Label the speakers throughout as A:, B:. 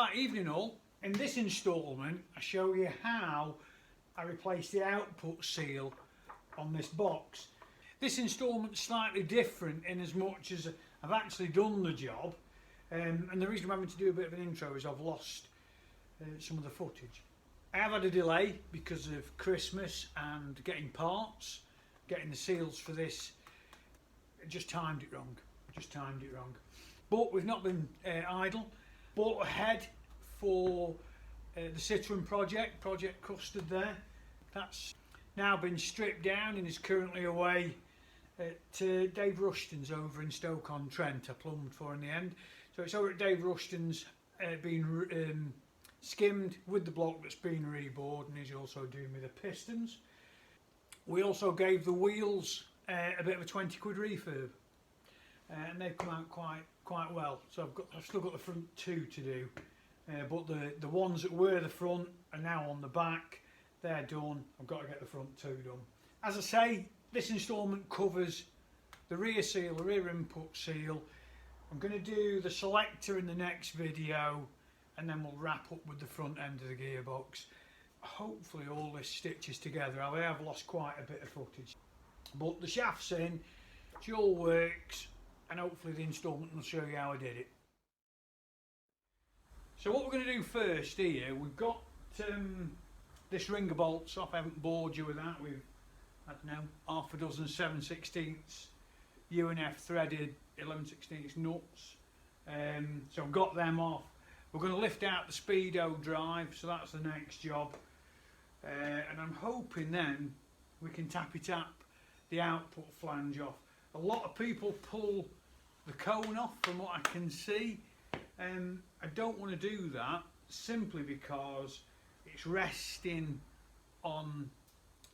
A: Right, evening all. In this instalment I show you how I replace the output seal on this box. This instalment's slightly different in as much as I've actually done the job, and the reason I'm having to do a bit of an intro is I've lost some of the footage. I have had a delay because of Christmas and getting parts, getting the seals for this. Just timed it wrong. But we've not been idle. Bought ahead for the Citroen Project Custard there. That's now been stripped down and is currently away to Dave Rushton's over in Stoke-on-Trent. I plumbed for in the end. So it's over at Dave Rushton's, being skimmed with the block that's been rebored, and he's also doing me the pistons. We also gave the wheels a bit of a 20 quid refurb, and they've come out quite well. So I've still got the front two to do, but the ones that were the front are now on the back. They're done. I've got to get the front two done. As I say, this instalment covers the rear seal, the rear input seal. I'm going to do the selector in the next video, and then we'll wrap up with the front end of the gearbox. Hopefully all this stitches together. I have lost quite a bit of footage, but the shaft's in, it all works, and hopefully the instalment will show you how I did it. So what we're going to do first here, we've got this ring of bolts off. I haven't bored you with that. We've, I don't know, half a dozen 7/16 UNF threaded 11/16 nuts. So I've got them off. We're going to lift out the speedo drive, so that's the next job. And I'm hoping then we can tappy tap the output flange off. A lot of people pull the cone off from what I can see. I don't want to do that simply because it's resting on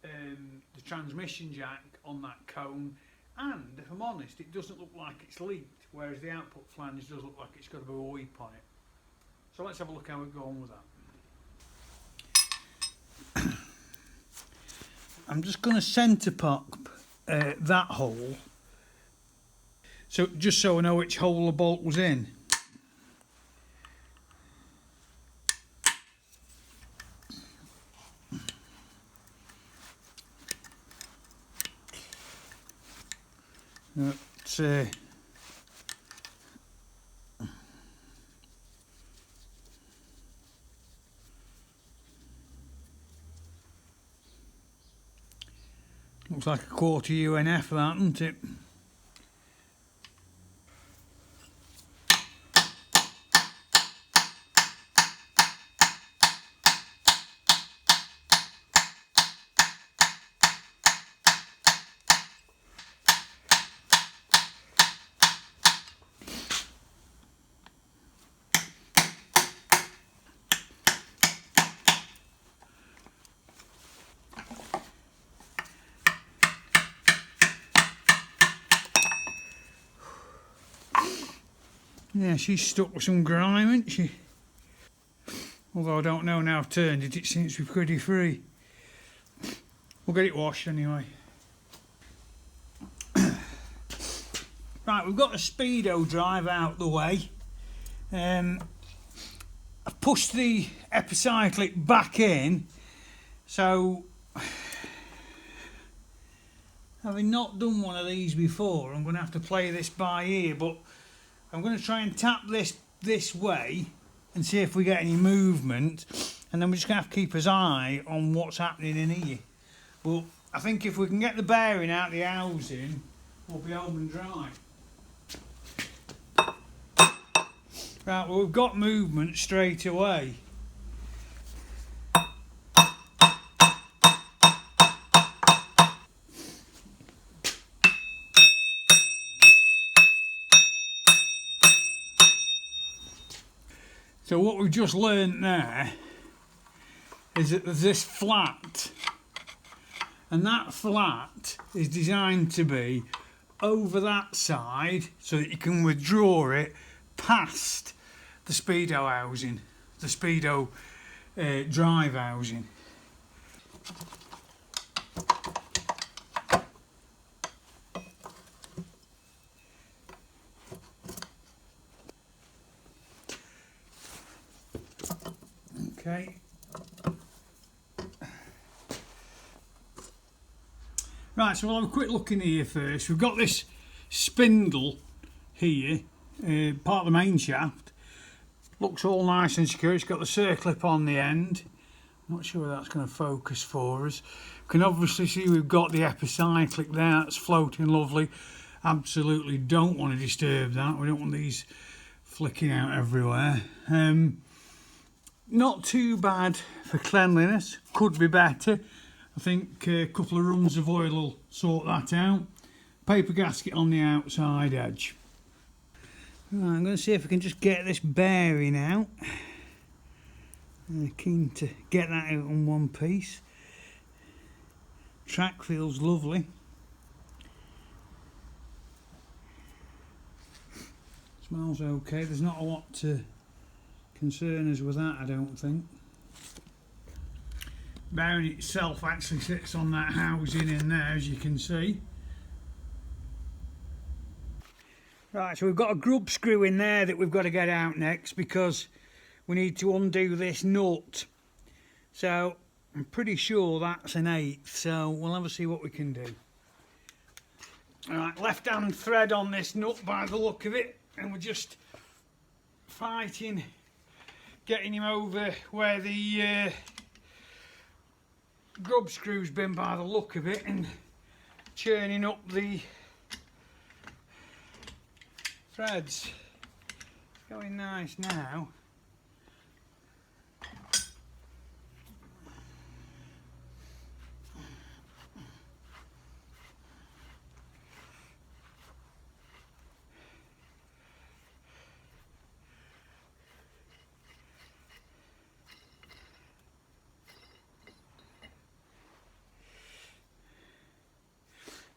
A: the transmission jack on that cone, and if I'm honest, it doesn't look like it's leaked, whereas the output flange does look like it's got a bit of a weep on it. So let's have a look how we go on with that. I'm just going to centre pop that hole, so just so I know which hole the bolt was in. Looks like a quarter UNF, that, doesn't it? Yeah, she's stuck with some grime, isn't she? Although I don't know now I've turned it, it seems to be pretty free. We'll get it washed anyway. Right, we've got the speedo drive out the way. I've pushed the epicyclic back in, so having not done one of these before, I'm going to have to play this by ear, but I'm going to try and tap this way and see if we get any movement, and then we're just going to have to keep his eye on what's happening in here. But I think if we can get the bearing out of the housing, we'll be home and dry. Right, well, we've got movement straight away. So what we've just learnt there is that there's this flat, and that flat is designed to be over that side so that you can withdraw it past the speedo housing, the speedo drive housing. Okay. Right, so we'll have a quick look in here first. We've got this spindle here, part of the main shaft. Looks all nice and secure. It's got the circlip on the end. Not sure that's going to focus for us. You can obviously see we've got the epicyclic there. That's floating lovely. Absolutely don't want to disturb that. We don't want these flicking out everywhere. Not too bad for cleanliness. Could be better. I think a couple of runs of oil will sort that out. Paper gasket on the outside edge. Right, I'm going to see if I can just get this bearing out. I'm keen to get that out in one piece. Track feels lovely. Smells okay. There's not a lot to concern us with that, I don't think. Bearing itself actually sits on that housing in there, as you can see. Right, so we've got a grub screw in there that we've got to get out next because we need to undo this nut. So I'm pretty sure that's an 1/8, so we'll have a see what we can do. Alright, left hand thread on this nut by the look of it, and we're just fighting getting him over where the grub screw's been by the look of it, and churning up the threads. It's going nice now.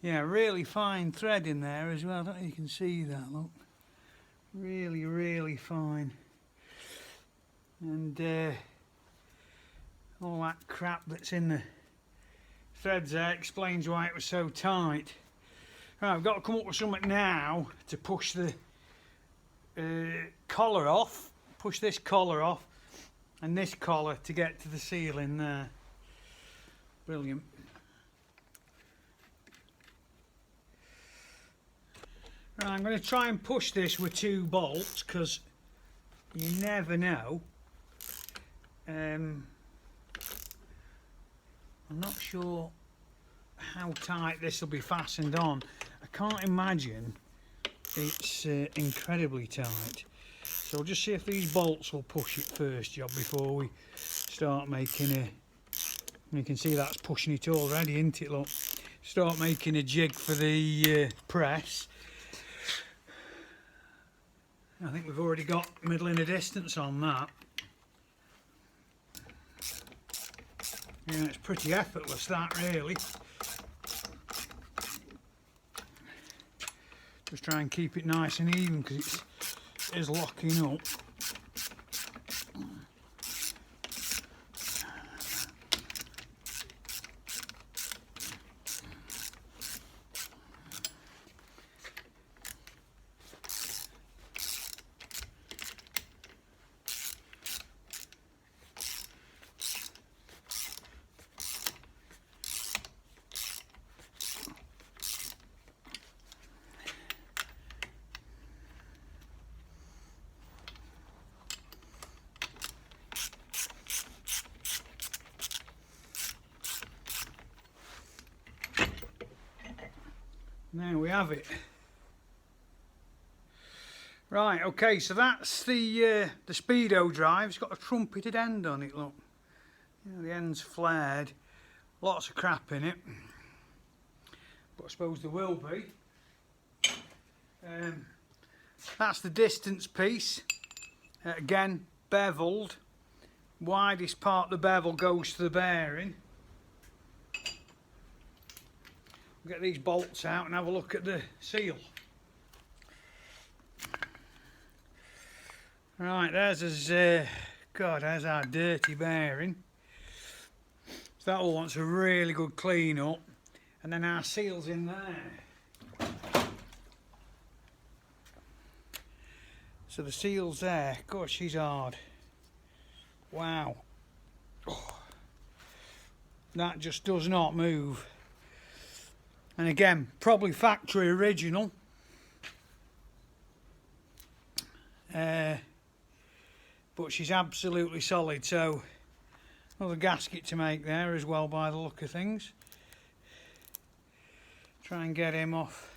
A: Yeah, really fine thread in there as well. I don't know if you can see that, look. Really, really fine. And all that crap that's in the threads there explains why it was so tight. Right, I've got to come up with something now to push the collar off. Push this collar off and this collar to get to the seal in there. Brilliant. Right, I'm going to try and push this with 2 bolts because you never know. I'm not sure how tight this will be fastened on. I can't imagine it's incredibly tight. So we'll just see if these bolts will push it first, job, before we start making a... You can see that's pushing it already, isn't it? Look, start making a jig for the press. I think we've already got middling of distance on that. Yeah, it's pretty effortless, that, really. Just try and keep it nice and even because it is locking up. There we have it. Right, okay, so that's the speedo drive. It's got a trumpeted end on it, look. You know, the end's flared. Lots of crap in it. But I suppose there will be. That's the distance piece. Again, beveled. Widest part of the bevel goes to the bearing. We'll get these bolts out and have a look at the seal. Right, there's our dirty bearing. So that all wants a really good clean up. And then our seal's in there. So the seal's there. Gosh, she's hard. Wow. that just does not move. And again, probably factory original. But she's absolutely solid. So another gasket to make there as well by the look of things. Try and get him off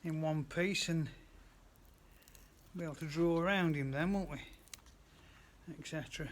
A: in one piece and be able to draw around him then, won't we? Etc.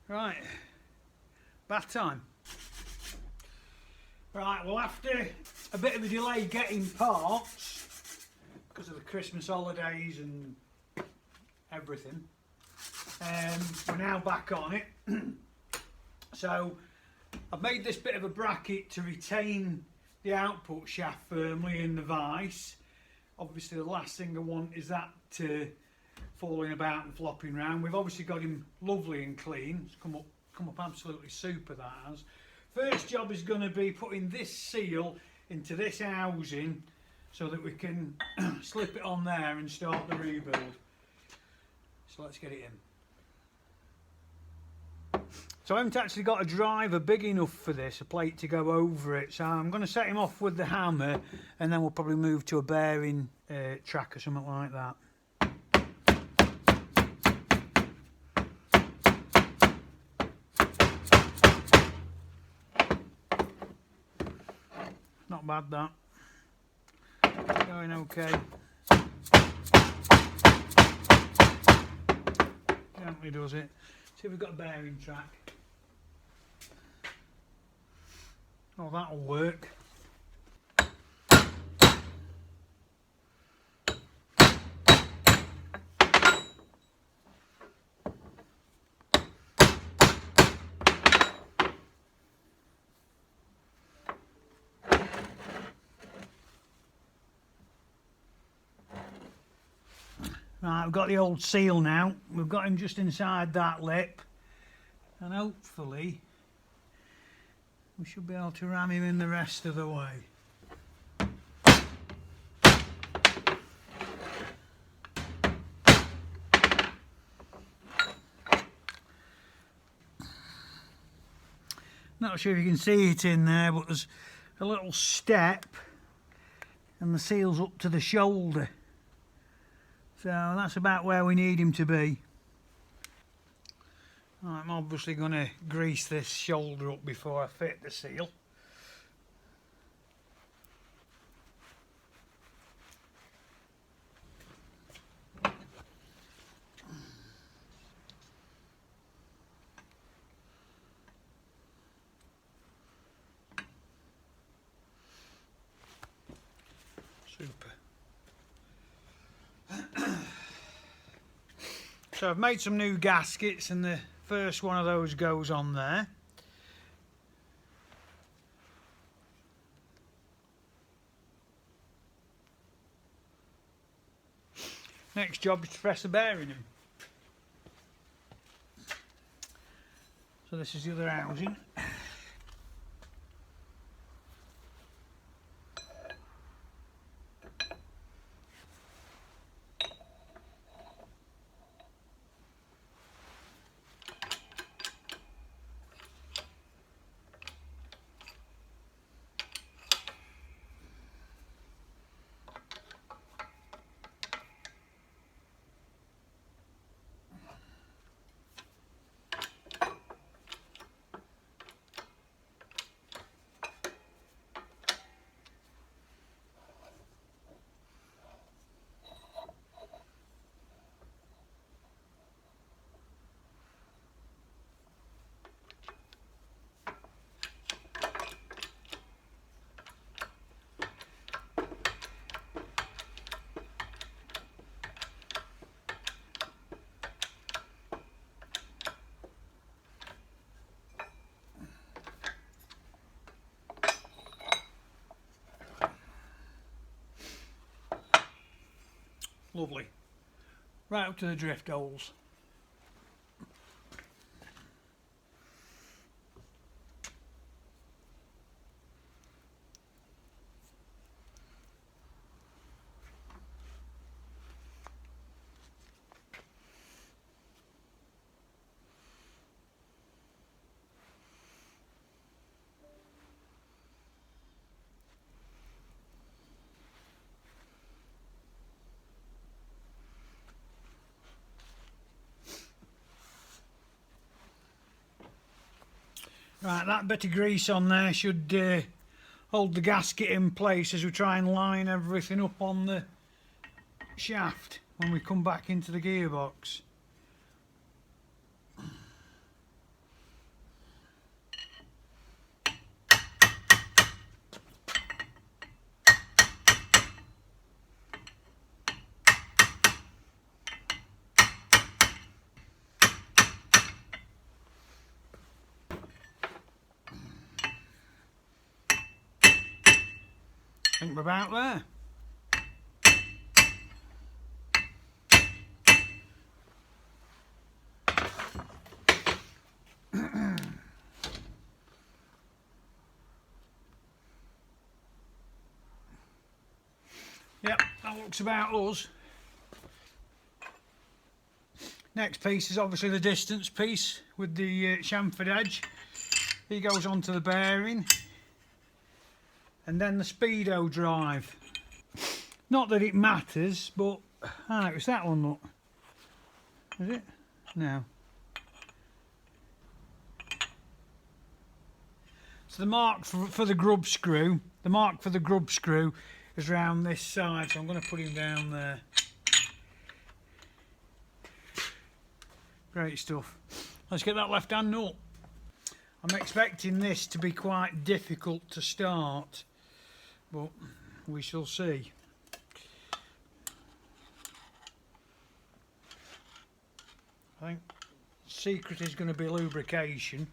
A: Right, bath time. Right, well, after a bit of a delay getting parts because of the Christmas holidays and everything, we're now back on it. So I've made this bit of a bracket to retain the output shaft firmly in the vise. Obviously the last thing I want is that falling about and flopping around. We've obviously got him lovely and clean. It's come up absolutely super, that has. First job is going to be putting this seal into this housing so that we can slip it on there and start the rebuild. So let's get it in. So I haven't actually got a driver big enough for this, a plate to go over it, so I'm going to set him off with the hammer and then we'll probably move to a bearing track or something like that. Not bad, that. Going okay. Gently does it. See if we've got a bearing track. Oh, that'll work. Right, we've got the old seal now. We've got him just inside that lip, and hopefully we should be able to ram him in the rest of the way. Not sure if you can see it in there, but there's a little step and the seal's up to the shoulder. So that's about where we need him to be. I'm obviously going to grease this shoulder up before I fit the seal. Super. So I've made some new gaskets and the first one of those goes on there. Next job is to press the bearing in. So this is the other housing. Lovely. Right up to the drift holes. Right, that bit of grease on there should hold the gasket in place as we try and line everything up on the shaft when we come back into the gearbox. I think we're about there. Yep, that looks about us. Next piece is obviously the distance piece with the chamfered edge. He goes onto the bearing. And then the speedo drive. Not that it matters, but it was that one, look. Is it? No. So the mark for the grub screw, is around this side, so I'm going to put him down there. Great stuff. Let's get that left hand nut. I'm expecting this to be quite difficult to start, but we shall see. I think the secret is going to be lubrication.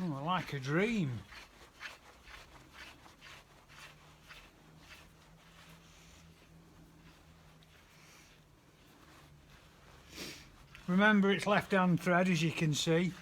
A: Oh, like a dream. Remember, it's left-hand thread, as you can see.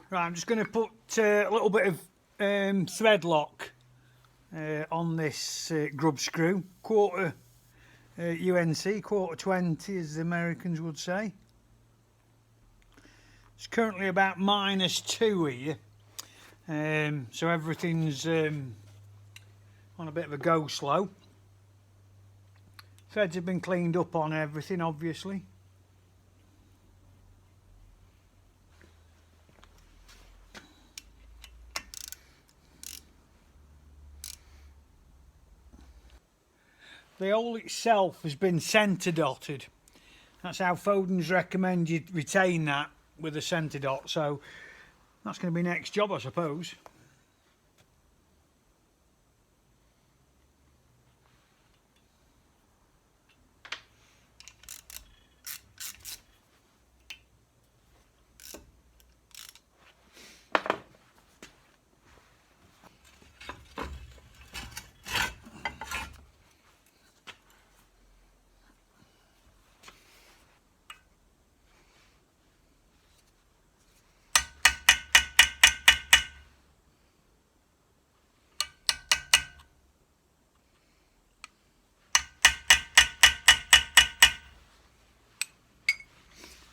A: Right, I'm just going to put a little bit of thread lock on this grub screw, quarter UNC, quarter 20 as the Americans would say. It's currently about -2 here, so everything's on a bit of a go slow. Threads have been cleaned up on everything, obviously. The hole itself has been centre dotted. That's how Foden's recommend you retain that, with a centre dot, so that's going to be next job, I suppose.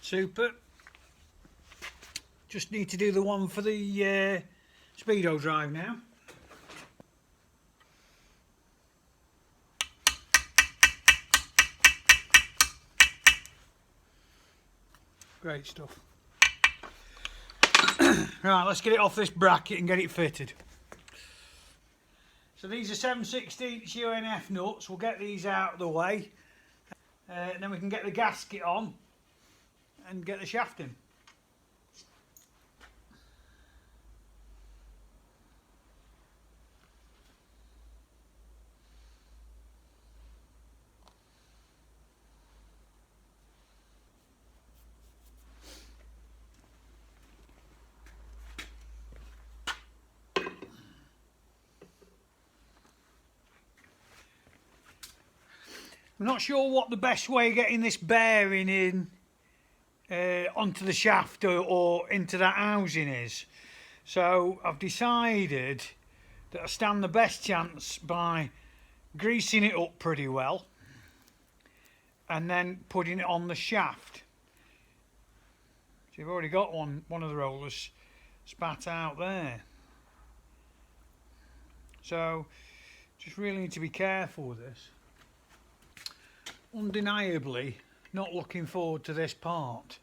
A: Super. Just need to do the one for the speedo drive now. Great stuff. Right, let's get it off this bracket and get it fitted. So these are 7/16 UNF nuts. We'll get these out of the way. And then we can get the gasket on and get the shaft in. I'm not sure what the best way of getting this bearing in onto the shaft or into that housing is. So I've decided that I stand the best chance by greasing it up pretty well and then putting it on the shaft. So you've already got one of the rollers spat out there. So just really need to be careful with this. Undeniably not looking forward to this part.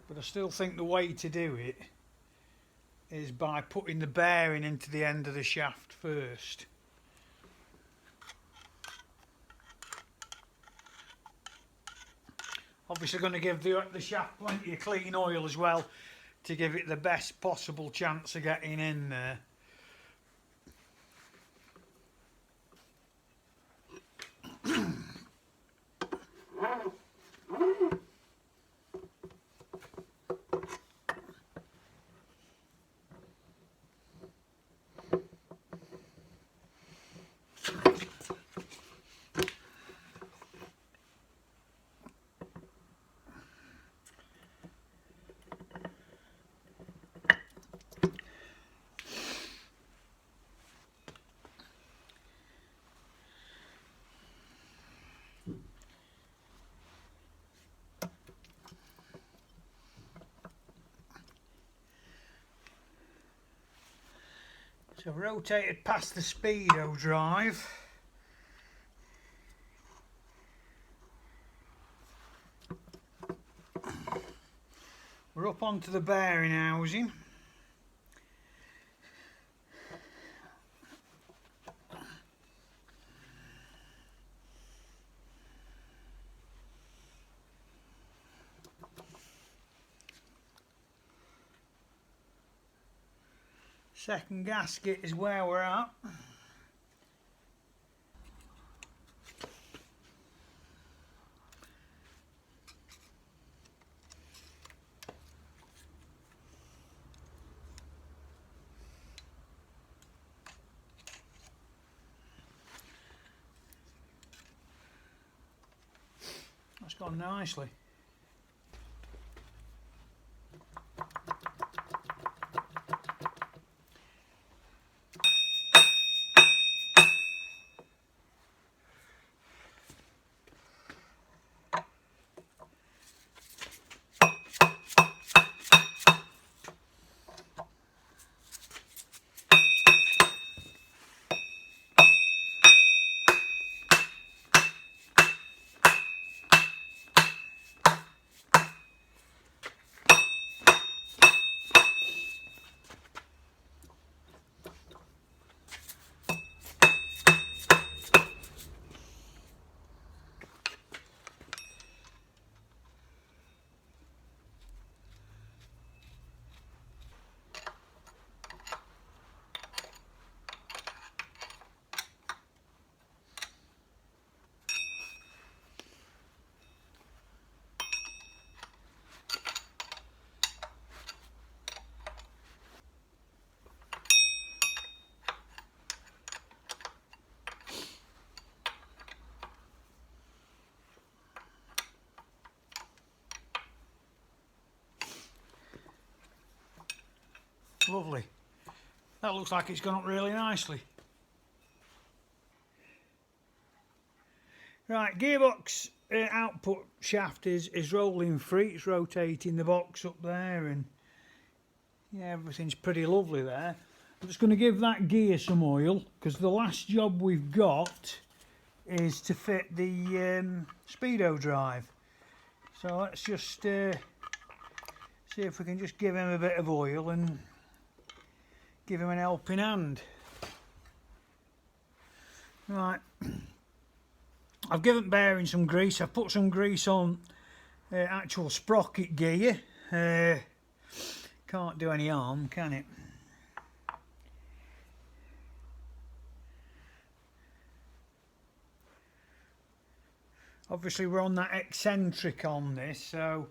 A: But I still think the way to do it is by putting the bearing into the end of the shaft first. Obviously going to give the shaft plenty of clean oil as well to give it the best possible chance of getting in there. So I've rotated past the speedo drive. We're up onto the bearing housing. Second gasket is where we're at. That's gone nicely. Lovely. That looks like it's gone up really nicely. Right, gearbox output shaft is rolling free. It's rotating the box up there, and yeah, everything's pretty lovely there. I'm just going to give that gear some oil, because the last job we've got is to fit the speedo drive. So let's just see if we can just give him a bit of oil and give him an helping hand. Right, I've given bearing some grease. I've put some grease on actual sprocket gear. Can't do any harm, can it? Obviously we're on that eccentric on this, so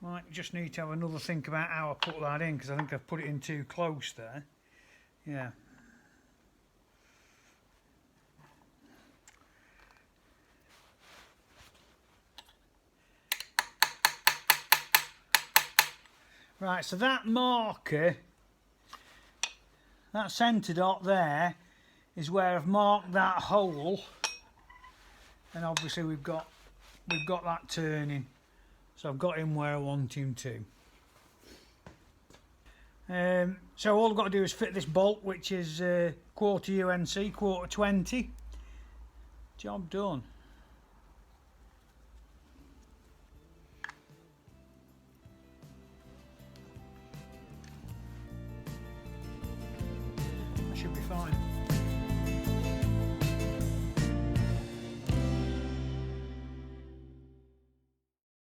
A: might just need to have another think about how I put that in, because I think I've put it in too close there. Yeah. Right, so that marker, that centre dot there, is where I've marked that hole, and obviously we've got that turning, so I've got him where I want him to. So all I've got to do is fit this bolt, which is quarter UNC, quarter 20. Job done. Should be fine.